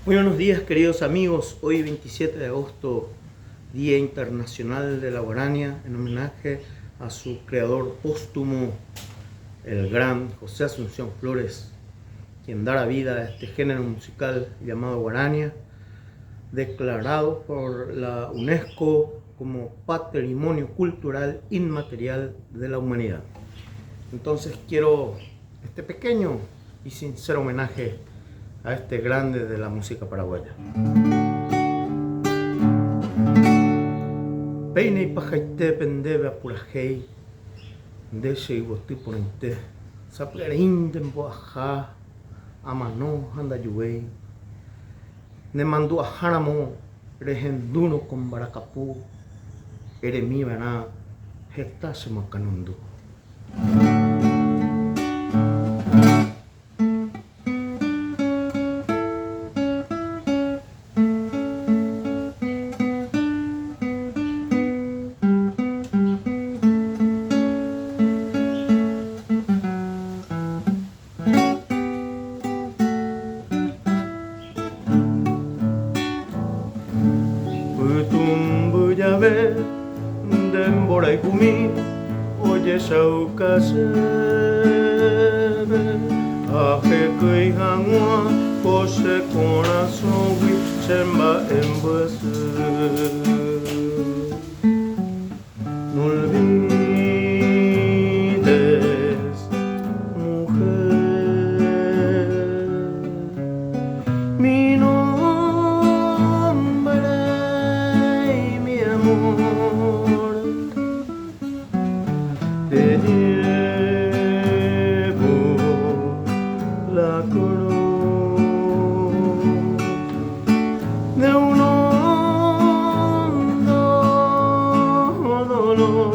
Muy buenos días, queridos amigos. Hoy 27 de agosto, Día Internacional de la Guarania, en homenaje a su creador póstumo, el gran José Asunción Flores, quien dará vida a este género musical llamado guarania, declarado por la UNESCO como Patrimonio Cultural Inmaterial de la Humanidad. Entonces quiero este pequeño y sincero homenaje a este grande de la música paraguaya. Peine y pajaite pendebe apurajei, deche y bosti ponente, saplerein temboajá, amano handayuei, ne mandó a Jaramo, regenduno con baracapú, eremi verá, hectase macanundu. Tumbu llave, dembora y kumi, oye saukase, aje kui hangua, pose corazón wi semba embese. No olvides, mujer, mi nombre y mi amor, te llevo la cruz de un hondo dolor.